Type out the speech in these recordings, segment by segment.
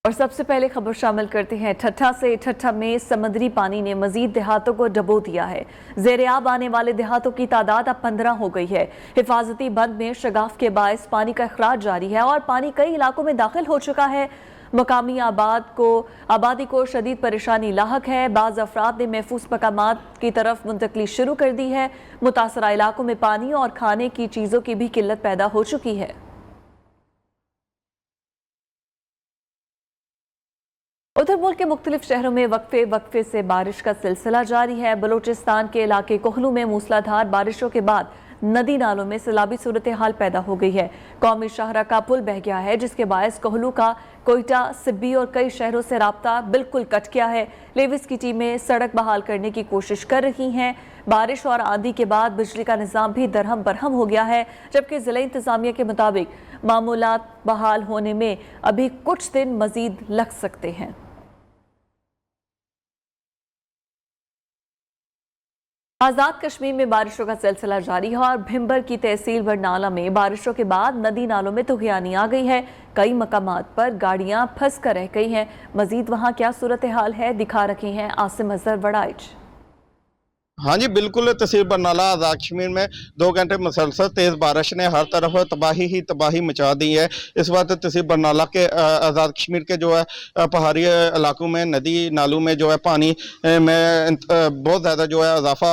और सबसे पहले खबर शामिल करते हैं ठट्ठा से। ठट्ठा में समुद्री पानी ने मजीद देहातों को डबो दिया है। ज़ेर-ए-आब आने वाले देहातों की तादाद अब 15 हो गई है। हिफाजती बंद में शगाफ के बायस पानी का अखराज जारी है और पानी कई इलाकों में दाखिल हो चुका है। मकामी आबादी को शदीद परेशानी लाहक है। बाज़ अफराद ने महफूज मकामात की तरफ मुंतकली शुरू कर दी है। मुतासरा इलाकों में पानी और खाने की चीज़ों की भी किल्लत पैदा हो चुकी है। उधर मुल्क के मुख्तलिफ शहरों में वक्फे से बारिश का सिलसिला जारी है। बलूचिस्तान के इलाके कोहलू में मूसलाधार बारिशों के बाद नदी नालों में सैलाबी सूरत हाल पैदा हो गई है। कौमी शाहरा का पुल बह गया है, जिसके बायस कोहलू का कोयटा, सिब्बी और कई शहरों से राब्ता बिल्कुल कट गया है। लेविस की टीमें सड़क बहाल करने की कोशिश कर रही हैं। बारिश और आंधी के बाद बिजली का निज़ाम भी दरहम बरहम हो गया है, जबकि ज़िला इंतज़ामिया के मुताबिक मामूलात बहाल होने में अभी कुछ दिन मजीद लग सकते हैं। आज़ाद कश्मीर में बारिशों का सिलसिला जारी है और भिम्बर की तहसील बरनाला में बारिशों के बाद नदी नालों में तुग़यानी आ गई है। कई मकामात पर गाड़ियां फंस कर रह गई हैं। मजीद वहां क्या सूरत हाल है, दिखा रखे हैं आसिम अजहर वड़ाइच। हाँ जी बिल्कुल, तहसील बरनाला आज़ाद कश्मीर में 2 घंटे मुसलसल तेज़ बारिश ने हर तरफ तबाही ही तबाही मचा दी है। इस वक्त तहसील बरनाला के आज़ाद कश्मीर के जो है पहाड़ी इलाकों में नदी नालों में जो है पानी में बहुत ज़्यादा जो है इजाफा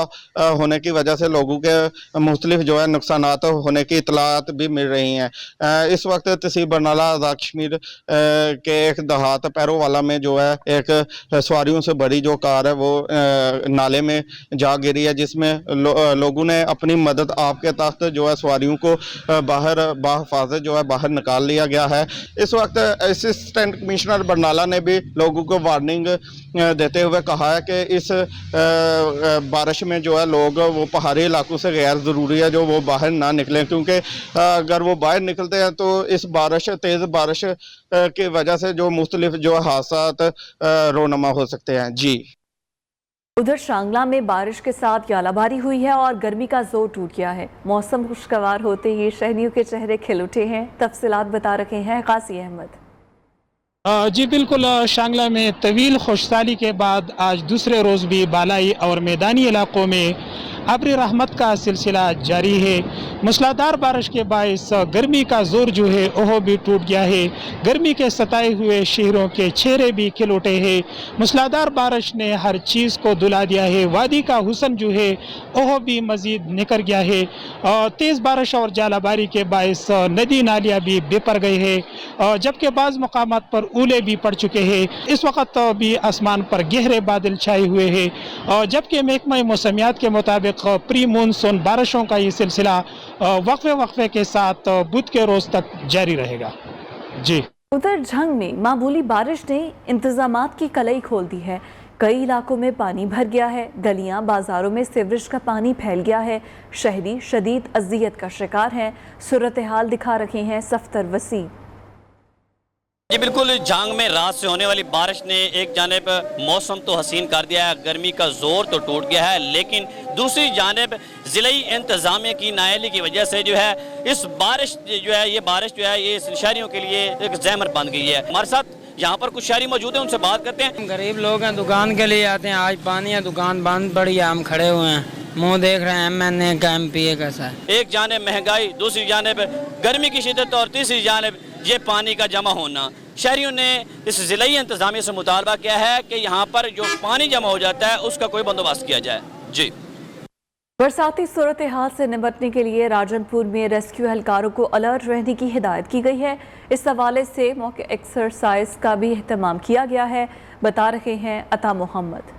होने की वजह से लोगों के मुख्तलिफ जो है नुकसानात होने की इतलात भी मिल रही हैं। इस वक्त तहसील बरनाला आज़ाद कश्मीर के एक देहात पैरोवाला में जो है एक सवारियों से बड़ी जो कार है वो नाले में जा गिरी है, जिसमें लोगों ने अपनी मदद आपके तहत जो है सवारियों को बाहर बाहिफाजत जो है बाहर निकाल लिया गया है। इस वक्त असिस्टेंट कमिश्नर बरनाला ने भी लोगों को वार्निंग देते हुए कहा है कि इस बारिश में जो है लोग वो पहाड़ी इलाकों से गैर ज़रूरी है जो वो बाहर ना निकलें, क्योंकि अगर वो बाहर निकलते हैं तो इस तेज़ बारिश की वजह से जो मुख्तलिफ जो हादसात रोनमा हो सकते हैं। जी, उधर शांगला में बारिश के साथ यालाबारी हुई है और गर्मी का जोर टूट गया है। मौसम खुशगवार होते ही शहरियों के चेहरे खिल उठे हैं। तफसीलात बता रखे हैं कासी अहमद। जी बिल्कुल, शांगला में तवील खुशहाली के बाद आज दूसरे रोज़ भी बालाई और मैदानी इलाकों में अब्र रहमत का सिलसिला जारी है। मूसलाधार बारिश के बायस गर्मी का जोर जो है वह भी टूट गया है। गर्मी के सताए हुए शहरों के चेहरे भी खिल उठे हैं। मूसलाधार बारिश ने हर चीज़ को दुला दिया है। वादी का हुस्न जो है वह भी मज़ीद निखर गया है। तेज़ बारिश और जालाबारी के बायस नदी नालियाँ भी बेपर गए हैं, जबकि बाज़ मकामात पर ओले भी पड़ चुके हैं। इस वक्त भी आसमान पर गहरे बादल छाए हुए हैं, जबकि महकमा मौसमियात के मुताबिक प्री मानसून बारिशों का ये सिलसिला वक्फे के साथ बुध के रोज तक जारी रहेगा। जी, उधर झंग में मामूली बारिश ने इंतजामात की कलई खोल दी है। कई इलाकों में पानी भर गया है। गलियां बाजारों में सीवरेज का पानी फैल गया है। शहरी शदीद अजियत का शिकार हैं। सूरत हाल दिखा रहे हैं सफ्तर वसी। जी बिल्कुल, झांग में रात से होने वाली बारिश ने एक जानिब मौसम तो हसीन कर दिया है, गर्मी का जोर तो टूट गया है, लेकिन दूसरी जानिब ज़िलाई इंतज़ामिया की नाअहली की वजह से जो है इस बारिश जो है ये शहरियों के लिए एक ज़हमत बन गई है। हमारे साथ यहाँ पर कुछ शहरी मौजूद हैं, उनसे बात करते हैं। गरीब लोग हैं, दुकान के लिए आते हैं। आज पानी है, दुकान बंद पड़ी है, हम खड़े हुए हैं, मुँह देख रहे हैं MNA का MPA कैसा है। एक जानिब महंगाई, दूसरी जानिब गर्मी की शिद्दत और तीसरी जानिब ये पानी का जमा होना। शहरियों ने इस ज़िलाई इंतज़ामिया से मुतालबा किया है कि यहाँ पर जो पानी जमा हो जाता है उसका कोई बंदोबस्त किया जाए। जी, बरसाती सूरत हाल से निपटने के लिए राजनपुर में रेस्क्यू एहलकारों को अलर्ट रहने की हिदायत की गई है। इस हवाले से मॉक एक्सरसाइज का भी एहतमाम किया गया है, बता रहे हैं अता मोहम्मद।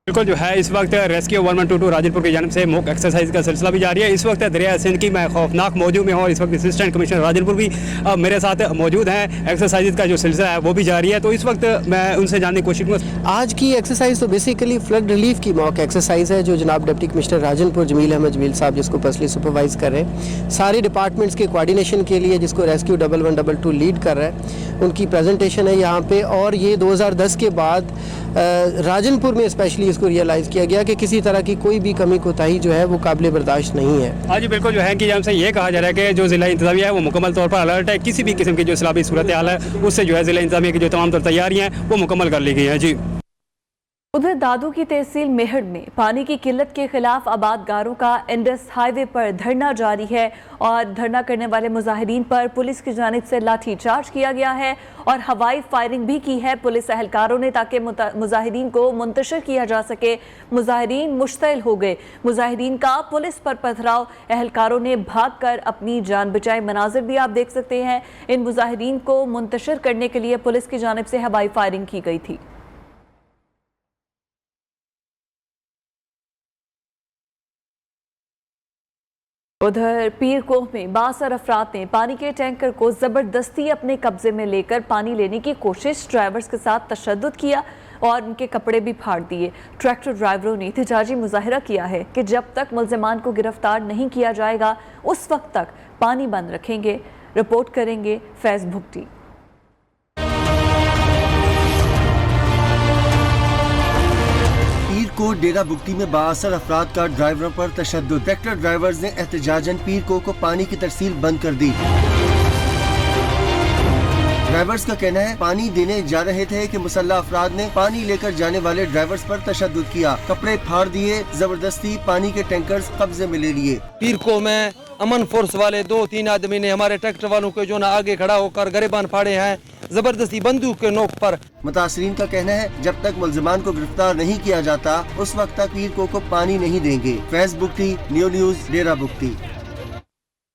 बिल्कुल जो है इस वक्त रेस्क्यू 1122 राजनपुर की जानिब से मॉक एक्सरसाइज का सिलसिला भी जारी है। इस वक्त दरिया सिंध की मैं खौफनाक मौजूद में हूँ और इस वक्त असिस्टेंट कमिश्नर राजनपुर भी मेरे साथ मौजूद हैं। एक्सरसाइज का जो सिलसिला है वो भी जारी है, तो इस वक्त मैं उनसे जानने की कोशिश करूँगा। आज की एक्सरसाइज तो बेसिकली फ्लड रिलीफ की मॉक एक्सरसाइज है, जो जनाब डिप्टी कमिश्नर राजनपुर जमील अहमद जमील साहब जिसको पर्सनली सुपरवाइज कर रहे हैं। सारे डिपार्टमेंट्स के कोऑर्डिनेशन के लिए जिसको रेस्क्यू 1122 लीड कर रहा है, उनकी प्रेजेंटेशन है यहाँ पे। और ये 2010 के बाद राजनपुर में स्पेशली इसको रियलाइज़ किया गया कि किसी तरह की कोई भी कमी कोताही जो है वो काबिल बर्दाश्त नहीं है। हाँ जी बिल्कुल, जो है कि हमसे ये कहा जा रहा है कि जो ज़िला इंतज़ामिया है वो मुकम्मल तौर पर अलर्ट है, किसी भी किस्म की जो सैलाबी सूरत हाल है उससे जो है ज़िला इंतज़ामिया की जो तमाम तर तैयारियाँ हैं वो मुकम्मल कर ली गई हैं। जी उधर दादू की तहसील मेहड़ में पानी की किल्लत के खिलाफ आबादगारों का इंडस हाईवे पर धरना जारी है और धरना करने वाले मुजाहिरीन पर पुलिस की जानिब से लाठी चार्ज किया गया है और हवाई फायरिंग भी की है पुलिस एहलकारों ने, ताकि मुजाहिरीन को मुंतशिर किया जा सके। मुजाहिरीन मुश्तइल हो गए। मुजाहिरीन का पुलिस पर पथराव, एहलकारों ने भागकर अपनी जान बचाई। मनाजिर भी आप देख सकते हैं। इन मुजाहिरीन को मुंतशिर करने के लिए पुलिस की जानिब से हवाई फायरिंग की गई थी। उधर पीरकोह में 62 अफराद ने पानी के टैंकर को जबरदस्ती अपने कब्जे में लेकर पानी लेने की कोशिश, ड्राइवर्स के साथ तशद्दुद किया और उनके कपड़े भी फाड़ दिए। ट्रैक्टर ड्राइवरों ने एहतजाजी मुजाहिरा किया है कि जब तक मुल्ज़िमान को गिरफ्तार नहीं किया जाएगा उस वक्त तक पानी बंद रखेंगे। रिपोर्ट करेंगे फैज भुगटी। पीर को डेरा बुगटी में 62 अफराद का ड्राइवरों पर तशद्दुद। ट्रैक्टर ड्राइवर्स ने एहतजाजन पीर को पानी की तरसील बंद कर दी। ड्राइवर्स का कहना है पानी देने जा रहे थे कि मुसल्लह अफराद ने पानी लेकर जाने वाले ड्राइवर्स पर तशद्दुद किया, कपड़े फाड़ दिए, जबरदस्ती पानी के टैंकर्स कब्जे में ले लिए। पीर को में अमन फोर्स वाले 2-3 आदमी ने हमारे ट्रैक्टर वालों को जो ना आगे खड़ा होकर गरेबान फाड़े हैं, जबरदस्ती बंदूक के नोक पर। मुतासरीन का कहना है जब तक मुल्ज़िमान को गिरफ्तार नहीं किया जाता उस वक्त तक पीर को पानी नहीं देंगे। फैज बुगटी, न्यूज़, डेरा बुगटी।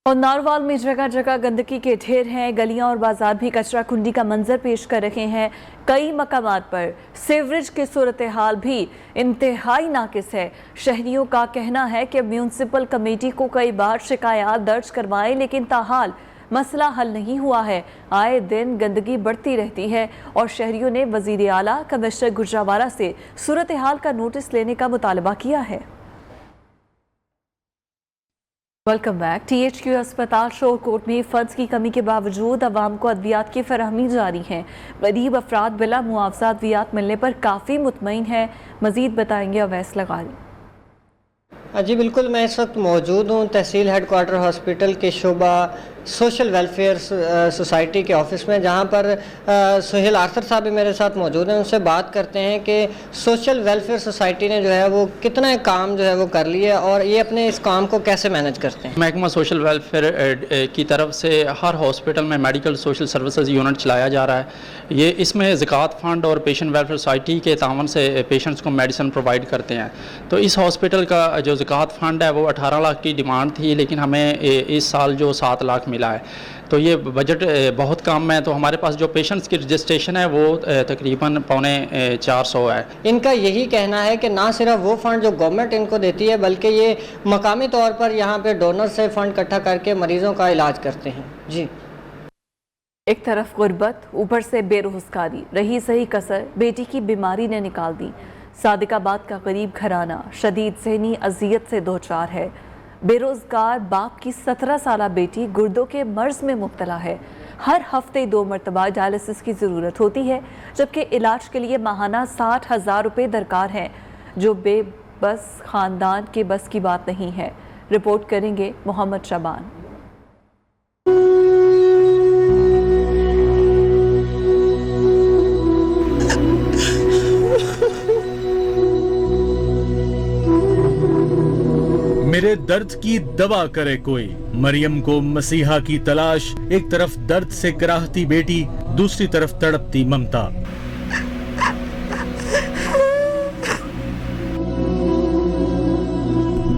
और नारवाल में जगह जगह गंदगी के ढेर हैं। गलियां और बाजार भी कचरा कुंडी का मंजर पेश कर रहे हैं। कई मकामात पर सीवरेज की सूरत हाल भी इंतहाई नाकिस है। शहरियों का कहना है कि म्यूनसिपल कमेटी को कई बार शिकायत दर्ज करवाएं लेकिन ताहाल मसला हल नहीं हुआ है। आए दिन गंदगी बढ़ती रहती है और शहरियों ने वजीर आला कमिश्नर गुजरावाला से सूरत हाल का नोटिस लेने का मुतालबा किया है। Welcome back. THQ अस्पताल शोरकोट में फंड्स की कमी के बावजूद अवाम को अद्वियात की फराहमी जारी है। गरीब अफराद बिला मुआवजा अद्वियात मिलने पर काफ़ी मुतमईन है। मज़ीद बताएंगे अवैस लगाली। जी बिल्कुल, मैं इस वक्त मौजूद हूँ तहसील हेडक्वार्टर हॉस्पिटल के शोबा सोशल वेलफेयर सोसाइटी के ऑफिस में, जहाँ पर सुहेल आर्थर साहब भी मेरे साथ मौजूद हैं। उनसे बात करते हैं कि सोशल वेलफेयर सोसाइटी ने जो है वो कितना काम जो है वो कर लिया और ये अपने इस काम को कैसे मैनेज करते हैं। महकमा सोशल वेलफेयर की तरफ से हर हॉस्पिटल में मेडिकल सोशल सर्विसेज यूनिट चलाया जा रहा है। ये इसमें ज़कात फ़ंड और पेशेंट वेलफेयर सोसाइटी के तावन से पेशेंट्स को मेडिसिन प्रोवाइड करते हैं। तो इस हॉस्पिटल का जो ज़कात फ़ंड है वो 18 लाख की डिमांड थी, लेकिन हमें इस साल जो 7 लाख मिला है, तो ये बजट बहुत कम है। तो हमारे पास जो पेशेंट्स की रजिस्ट्रेशन है वो तकरीबन 325 है। इनका यही कहना है कि ना सिर्फ वो फंड जो गवर्नमेंट इनको देती है बल्कि ये मकामी तौर पर यहाँ पे डोनर से फंड इकट्ठा करके मरीजों का इलाज करते हैं। जी, एक तरफ गुर्बत, ऊपर से बेरोजगारी, रही सही कसर बेटी की बीमारी ने निकाल दी। सादिकाबाद का गरीब घराना शदीद ज़हनी अजियत से दो चार है। बेरोजगार बाप की 17 साला बेटी गुर्दों के मर्ज में मुब्तला है। हर हफ्ते 2 मरतबा डायलिसिस की ज़रूरत होती है, जबकि इलाज के लिए माहाना 60,000 रुपये दरकार हैं, जो बेबस ख़ानदान के बस की बात नहीं है। रिपोर्ट करेंगे मोहम्मद शबान। मेरे दर्द की दवा करे कोई। मरियम को मसीहा की तलाश। एक तरफ दर्द से कराहती बेटी, दूसरी तरफ तड़पती ममता।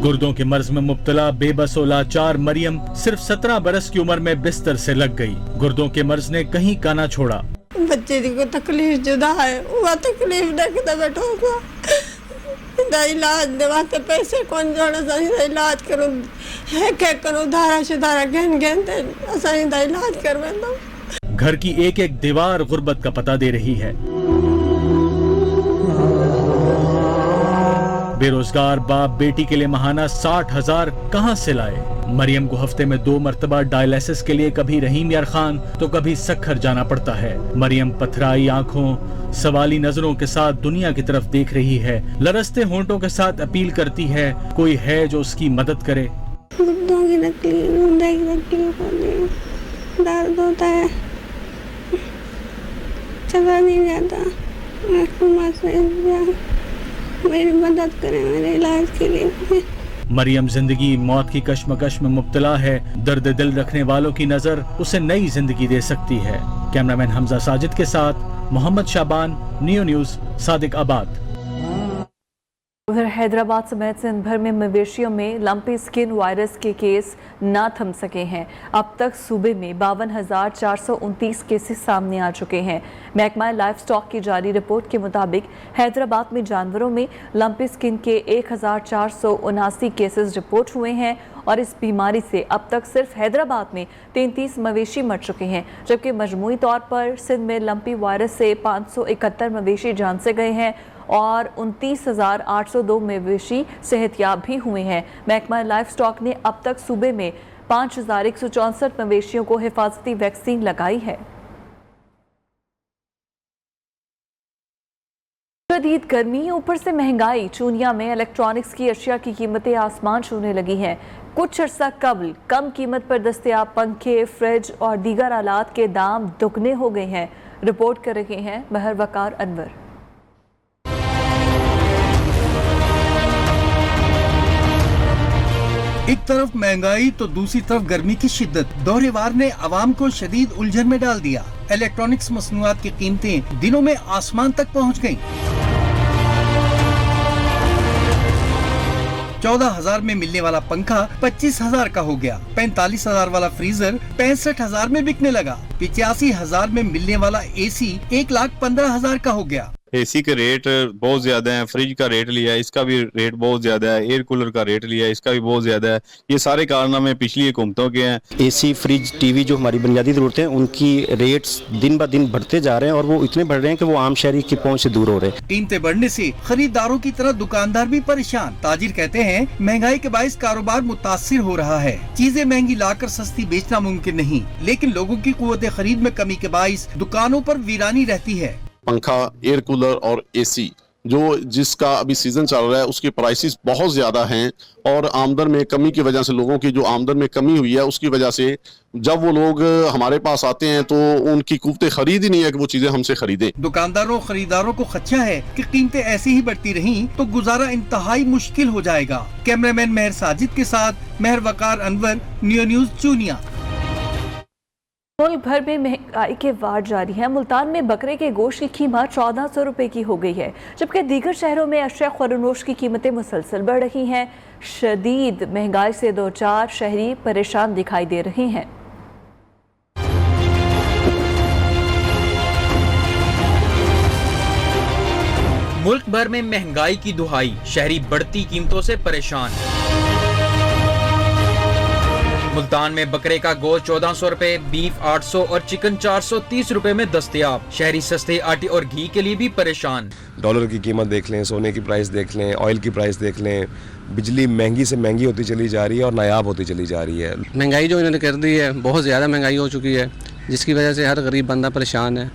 गुर्दों के मर्ज में मुब्तला बेबस और लाचार मरियम सिर्फ 17 बरस की उम्र में बिस्तर से लग गई। गुर्दों के मर्ज ने कहीं का ना छोड़ा। बच्चे को तकलीफ जुदा है, वह तकलीफ देखता बैठो इलाज देवाते पैसे कौन जोड़ा सही इलाज करूं एक करूं धारा सुधारा गहन गहन सही इलाज करवा दो। घर की एक एक दीवार गुर्बत का पता दे रही है। बेरोजगार बाप बेटी के लिए माहाना 60,000 कहां से लाए। मरियम को हफ्ते में 2 मरतबा डायलिसिस के लिए कभी रहीम यार खान तो कभी सक्खर जाना पड़ता है। मरियम पथराई आंखों, सवाली नजरों के साथ दुनिया की तरफ देख रही है। लरसते होंठों के साथ अपील करती है, कोई है जो उसकी मदद करे। दर्द होता है, चला नहीं जाता, मेरी मदद करें मेरे इलाज के लिए। मरियम जिंदगी मौत की कश्मकश में मुब्तला है। दर्द दिल रखने वालों की नजर उसे नई जिंदगी दे सकती है। कैमरामैन हमजा साजिद के साथ मोहम्मद शाबान, नियो न्यूज, सादिक आबाद। उधर हैदराबाद समेत सिंध भर में मवेशियों में लंपी स्किन वायरस के केस ना थम सके हैं। अब तक सूबे में 52,429 केसेस सामने आ चुके हैं। महकमा लाइफ स्टॉक की जारी रिपोर्ट के मुताबिक हैदराबाद में जानवरों में लंपी स्किन के 1,479 केसेस रिपोर्ट हुए हैं और इस बीमारी से अब तक सिर्फ हैदराबाद में 33 मवेशी मर चुके हैं, जबकि मजमूई तौर पर सिंध में लंपी वायरस से 571 मवेशी जान से गए हैं और 29,802 मवेशी सेहतयाब भी हुए हैं। महकमा लाइफ स्टॉक ने अब तक सूबे में 5,164 मवेशियों को हिफाजती वैक्सीन लगाई है। शदीद गर्मी, ऊपर से महंगाई, चूनिया में इलेक्ट्रॉनिक्स की अशिया की कीमतें आसमान छूने लगी हैं। कुछ अर्सा कबल कम कीमत पर दस्तयाब पंखे, फ्रिज और दीगर आलात के दाम दुगने हो गए हैं। रिपोर्ट कर रहे हैं महर वकार अनवर। एक तरफ महंगाई तो दूसरी तरफ गर्मी की शिद्दत दोहरेवार ने आवाम को शदीद उलझन में डाल दिया। इलेक्ट्रॉनिक्स मसनूआत की कीमतें दिनों में आसमान तक पहुंच गईं। 14,000 में मिलने वाला पंखा 25,000 का हो गया। 45,000 वाला फ्रीजर 65,000 में बिकने लगा। 85,000 में मिलने वाला एसी 1,15,000 का हो गया। एसी के रेट बहुत ज्यादा हैं, फ्रिज का रेट लिया है इसका भी रेट बहुत ज्यादा है, एयर कूलर का रेट लिया है इसका भी बहुत ज्यादा है। ये सारे कारनामे पिछली हुकूमतों के हैं। एसी, फ्रिज, टीवी जो हमारी बुनियादी जरूरतें हैं उनकी रेट्स दिन ब दिन बढ़ते जा रहे हैं और वो इतने बढ़ रहे हैं कि वो आम शहरी की पहुंच से दूर हो रहे हैं। कीमतें बढ़ने से खरीदारों की तरह दुकानदार भी परेशान। ताजिर कहते हैं महंगाई के बाइस कारोबार मुतासिर हो रहा है। चीजें महंगी लाकर सस्ती बेचना मुमकिन नहीं, लेकिन लोगों की कुव्वत खरीद में कमी के बाइस दुकानों पर वीरानी रहती है। पंखा, एयर कूलर और एसी जो जिसका अभी सीजन चल रहा है उसके प्राइसेस बहुत ज्यादा हैं और आमदन में कमी की वजह से लोगों की जो आमदन में कमी हुई है उसकी वजह से जब वो लोग हमारे पास आते हैं तो उनकी कुव्वत खरीद ही नहीं है कि वो चीजें हमसे खरीदें। दुकानदारों खरीदारों को खदशा है कि कीमतें ऐसी ही बढ़ती रहीं तो गुजारा इंतहाई मुश्किल हो जाएगा। कैमरामैन महर साजिद के साथ महर वकार अनवर, नियो न्यूज, चूनिया। मुल्क भर में महंगाई के वार जारी है। मुल्तान में बकरे के गोश्त की कीमत 1400 रुपए की हो गई है, जबकि दीगर शहरों में अशिया खुरनोश की कीमतें मुसलसल बढ़ रही हैं। शदीद महंगाई से दो चार शहरी परेशान दिखाई दे रहे हैं। मुल्क भर में महंगाई की दुहाई, शहरी बढ़ती कीमतों से परेशान। मुल्तान में बकरे का गोश्त 1400 रुपए, बीफ 800 और चिकन 430 रुपए में दस्तयाब। शहरी सस्ते आटे और घी के लिए भी परेशान। डॉलर की कीमत देख लें, सोने की प्राइस देख लें, ऑयल की प्राइस देख लें, बिजली महंगी से महंगी होती चली जा रही है और नायाब होती चली जा रही है। महंगाई जो इन्होंने कर दी है बहुत ज़्यादा महंगाई हो चुकी है, जिसकी वजह से हर गरीब बंदा परेशान है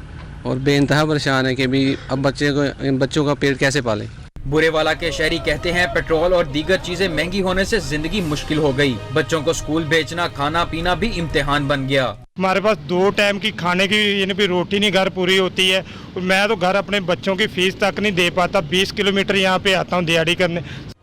और बेइंतहा परेशान है कि भी अब बच्चों का पेट कैसे पालें। बुरेवाला के शहरी कहते हैं पेट्रोल और दीगर चीजें महंगी होने से जिंदगी मुश्किल हो गई। बच्चों को स्कूल भेजना, खाना पीना भी इम्तिहान बन गया। हमारे पास 2 टाइम की खाने की यानी भी रोटी नहीं घर पूरी होती है। मैं तो घर अपने बच्चों की फीस तक नहीं दे पाता। 20 किलोमीटर यहाँ पे आता हूँ दिहाड़ी करने।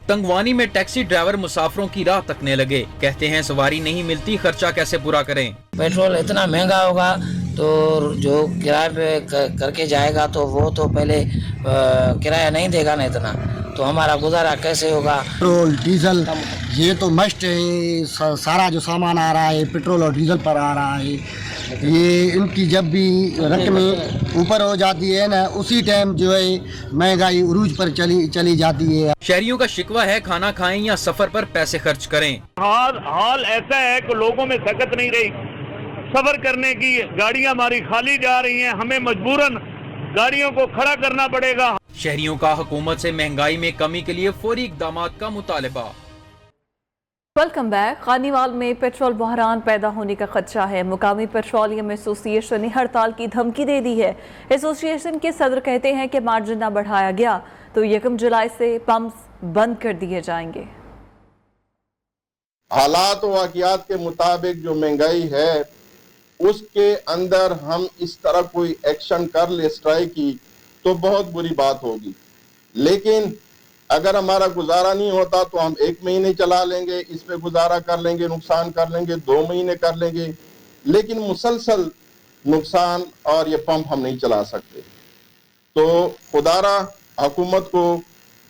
तंगवानी में टैक्सी ड्राइवर मुसाफिरों की राह तकने लगे। कहते हैं सवारी नहीं मिलती, खर्चा कैसे पूरा करें। पेट्रोल इतना महंगा होगा तो जो किराए पे करके जाएगा तो वो तो पहले किराया नहीं देगा ना इतना, तो हमारा गुजारा कैसे होगा। पेट्रोल डीजल ये तो मस्ट है, सारा जो सामान आ रहा है पेट्रोल और डीजल पर आ रहा है। ये इनकी जब भी रकमें ऊपर हो जाती है ना उसी टाइम जो है महंगाई उरूज पर चली जाती है। शहरियों का शिकवा है खाना खाएं या सफर पर पैसे खर्च करें। हाल ऐसा है कि लोगों में सकत नहीं रही सफर करने की। गाड़ियां हमारी खाली जा रही हैं, हमें मजबूरन गाड़ियों को खड़ा करना पड़ेगा। शहरियों का हुकूमत से महंगाई में कमी के लिए फौरी इक़दामात का मुतालबा। Welcome back. खानीवाल में पेट्रोल बहरान पैदा होने का खदशा है। मुकामी पेट्रोलियम एसोसिएशन ने हड़ताल की धमकी दे दी है। एसोसिएशन के सदर कहते हैं कि मार्जिन न बढ़ाया गया तो 1 जुलाई से पंप्स बंद कर दिए जाएंगे। हालात व वाक़ियात के मुताबिक जो महंगाई है उसके अंदर हम इस तरह कोई एक्शन कर ले स्ट्राइक की तो बहुत बुरी बात होगी, लेकिन अगर हमारा गुजारा नहीं होता तो हम 1 महीने चला लेंगे, इस पे गुजारा कर लेंगे, नुकसान कर लेंगे, 2 महीने कर लेंगे, लेकिन मुसलसल नुकसान और ये पंप हम नहीं चला सकते। तो खुदारा हुकूमत को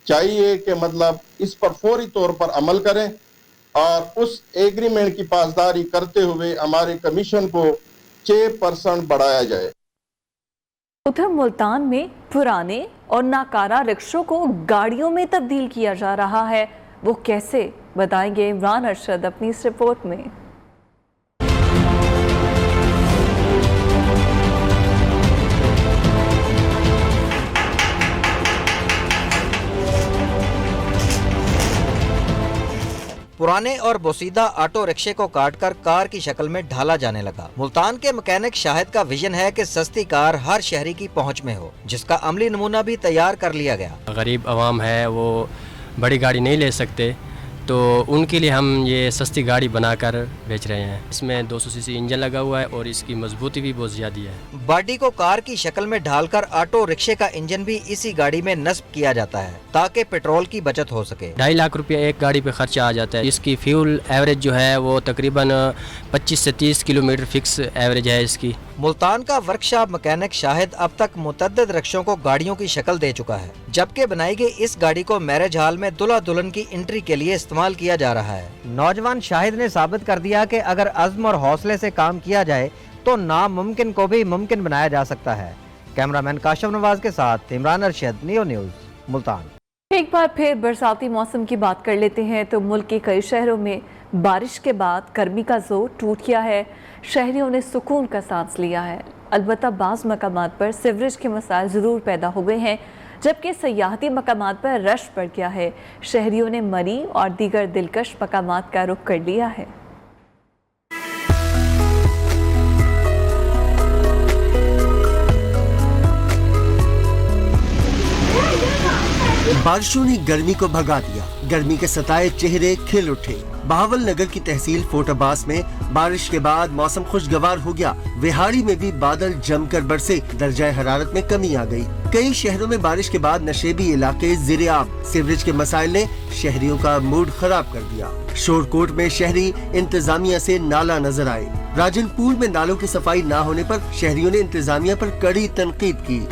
चाहिए कि मतलब इस पर फौरी तौर पर अमल करें और उस एग्रीमेंट की पासदारी करते हुए हमारे कमीशन को 6% बढ़ाया जाए। उधर मुल्तान में पुराने और नाकारा रिक्शों को गाड़ियों में तब्दील किया जा रहा है। वो कैसे, बताएंगे इमरान अरशद अपनी इस रिपोर्ट में। पुराने और बोसीदा ऑटो रिक्शे को काटकर कार की शक्ल में ढाला जाने लगा। मुल्तान के मैकेनिक शाहिद का विजन है कि सस्ती कार हर शहरी की पहुंच में हो, जिसका अमली नमूना भी तैयार कर लिया गया। गरीब आवाम है वो बड़ी गाड़ी नहीं ले सकते, तो उनके लिए हम ये सस्ती गाड़ी बनाकर बेच रहे हैं। इसमें 200 सीसी इंजन लगा हुआ है और इसकी मजबूती भी बहुत ज़्यादा है। बॉडी को कार की शक्ल में ढालकर ऑटो रिक्शे का इंजन भी इसी गाड़ी में नस्ब किया जाता है ताकि पेट्रोल की बचत हो सके। 2.5 लाख रुपया एक गाड़ी पे खर्चा आ जाता है। इसकी फ्यूल एवरेज जो है वो तकरीबन 25 से 30 किलोमीटर फिक्स एवरेज है इसकी। मुल्तान का वर्कशॉप मैकेनिक शाहिद अब तक मुतअद्दिद रिक्शों को गाड़ियों की शक्ल दे चुका है, जबकि बनाई गई इस गाड़ी को मैरिज हॉल में दुल्हा दुल्हन की एंट्री के लिए इस्तेमाल किया जा रहा है। नौजवान शाहिद ने साबित कर दिया कि अगर अज़्म और हौसले से काम किया जाए तो नामुमकिन को भी मुमकिन बनाया जा सकता है। कैमरामैन काशिफ नवाज के साथ इमरान अरशद, नियो न्यूज़, मुल्तान। एक बार फिर बरसाती मौसम की बात कर लेते हैं तो मुल्क के कई शहरों में बारिश के बाद गर्मी का जोर टूट गया है। शहरियों ने सुकून का सांस लिया है। अलबत्ता बाज़ मकामात पर सीवरेज के मसाइल ज़रूर पैदा हो गए हैं, जबकि सयाहती मकामात पर रश बढ़ गया है। शहरियों ने मरी और दीगर दिलकश मकामात का रुख कर लिया है। बारिशों ने गर्मी को भगा दिया। गर्मी के सताए चेहरे खिल उठे। बहावल नगर की तहसील फोर्ट अब्बास में बारिश के बाद मौसम खुशगवार हो गया। विहाड़ी में भी बादल जमकर बरसे, दर्जा हरारत में कमी आ गई। कई शहरों में बारिश के बाद नशेबी इलाके ज़िर-ए-आब। सीवरेज के मसाइल ने शहरियों का मूड खराब कर दिया। शोरकोट में शहरी इंतजामिया से नाला नजर आए। राजनपुर में नालों की सफाई न होने पर शहरियों ने इंतजामिया पर कड़ी तनकीद की।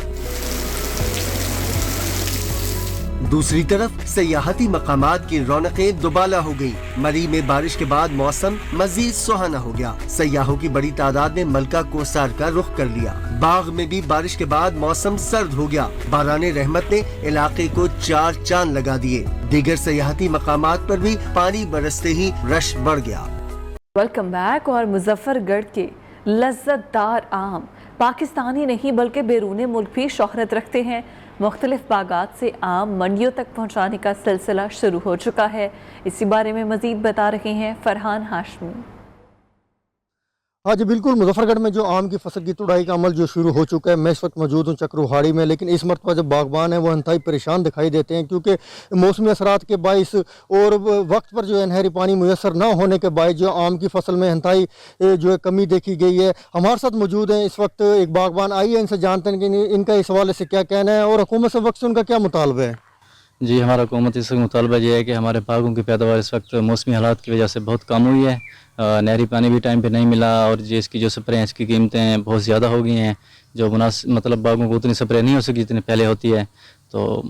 दूसरी तरफ सयाहती मकामात की रौनकें दुबाला हो गई। मरी में बारिश के बाद मौसम मजीद सुहाना हो गया। सयाहों की बड़ी तादाद ने मलका कोसार का रुख कर लिया। बाग में भी बारिश के बाद मौसम सर्द हो गया। बाराने रहमत ने इलाके को 4 चांद लगा दिए। दीगर सयाहती मकामात पर भी पानी बरसते ही रश बढ़ गया। Welcome back. और मुजफ्फरगढ़ के लज्जतदार आम पाकिस्तानी नहीं बल्कि बैरून मुल्क भी शोहरत रखते हैं। मुख्तलिफ बागात से आम मंडियों तक पहुँचाने का सिलसिला शुरू हो चुका है। इसी बारे में मजीद बता रहे हैं फरहान हाशमी। हाँ जी बिल्कुल, मुजफ्फरगढ़ में जो आम की फसल की तुड़ाई का अमल जो शुरू हो चुका है। मैं इस वक्त मौजूद हूँ चक्रुहाड़ी में, लेकिन इस मरतबा जब बागबान है वो इंतहाई परेशान दिखाई देते हैं, क्योंकि मौसमी असरात के बाइस और वक्त पर जो है नहरी पानी मुयसर न होने के बाइस जो आम की फसल में इंतहाई जो है कमी देखी गई है। हमारे साथ मौजूद हैं इस वक्त एक बागबान। आइए इनसे जानते हैं कि इनका इस हवाले से क्या कहना है और हुकूमत से वक्त से उनका क्या मुतालबा है। जी, हमारा हुकूमत इस वक्त मुतालबा ये है कि हमारे बागों की पैदावार इस वक्त मौसमी हालात की वजह से बहुत कम हुई है। नहरी पानी भी टाइम पे नहीं मिला और जिसकी जो स्प्रे की कीमतें हैं बहुत ज़्यादा हो गई हैं। जो मतलब बागों को उतनी स्प्रे नहीं हो सकी जितनी पहले होती है, तो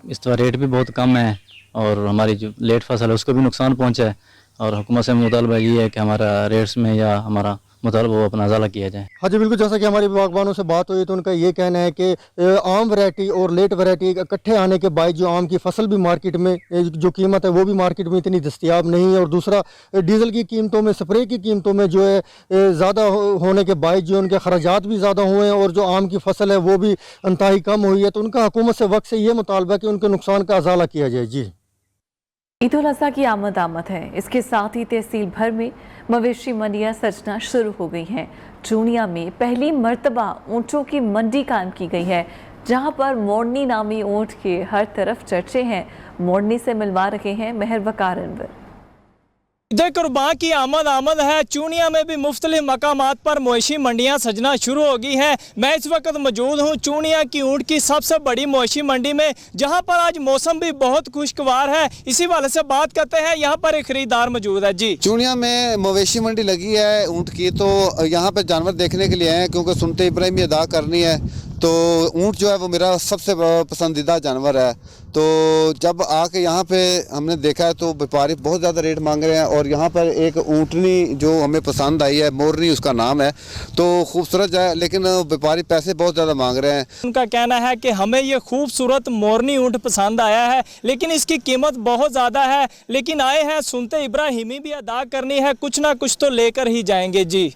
इस तरह रेट भी बहुत कम है और हमारी जो लेट फसल है उसको भी नुकसान पहुँचा है। और हुकूमत से मुतालबा ये है कि हमारा रेट्स में या हमारा मुतालबा वो अपना अजाला किया जाए। हाँ जी बिल्कुल, जैसा कि हमारे बागबानों से बात हुई तो उनका ये कहना है कि आम वैरायटी और लेट वैरायटी इकट्ठे आने के बाद जो आम की फसल भी मार्केट में जो कीमत है वो भी मार्केट में इतनी दस्तियाब नहीं है। और दूसरा डीजल की कीमतों में, स्प्रे की कीमतों में जो है ज़्यादा होने के बाद जो उनके खर्चात भी ज़्यादा हुए हैं और जो आम की फसल है वो भी इंतहाई कम हुई है। तो उनका हुकूमत से वक्त से ये मुतालबा कि उनके नुकसान का अजाला किया जाए। जी ईद उल अज़हा की आमद है। इसके साथ ही तहसील भर में मवेशी मंडियां सजना शुरू हो गई हैं। चूनिया में पहली मर्तबा ऊँटों की मंडी कायम की गई है, जहां पर मोरनी नामी ऊँट के हर तरफ चर्चे हैं। मोरनी से मिलवा रहे हैं मेहर वकार अनवर। ईद कुर्बान की आमद है। चूनिया में भी मुख्तलिफ मकामात पर मवेशी मंडियां सजना शुरू हो गई हैं। मैं इस वक्त मौजूद हूं चूनिया की ऊँट की सबसे बड़ी मवेशी मंडी में, जहां पर आज मौसम भी बहुत खुशगवार है। इसी वाले से बात करते हैं, यहाँ पर एक खरीदार मौजूद है। जी, चूनिया में मवेशी मंडी लगी है ऊँट की, तो यहाँ पर जानवर देखने के लिए आए हैं, क्योंकि सुनते इब्राहिमी अदा करनी है। तो ऊँट जो है वो मेरा सबसे पसंदीदा जानवर है। तो जब आके यहाँ पे हमने देखा है तो व्यापारी बहुत ज़्यादा रेट मांग रहे हैं, और यहाँ पर एक ऊँटनी जो हमें पसंद आई है, मोरनी उसका नाम है, तो खूबसूरत है, लेकिन व्यापारी पैसे बहुत ज़्यादा मांग रहे हैं। उनका कहना है कि हमें ये खूबसूरत मोरनी ऊँट पसंद आया है, लेकिन इसकी कीमत बहुत ज़्यादा है। लेकिन आए हैं, सुनते इब्राहिमी भी अदा करनी है, कुछ ना कुछ तो लेकर ही जाएंगे। जी।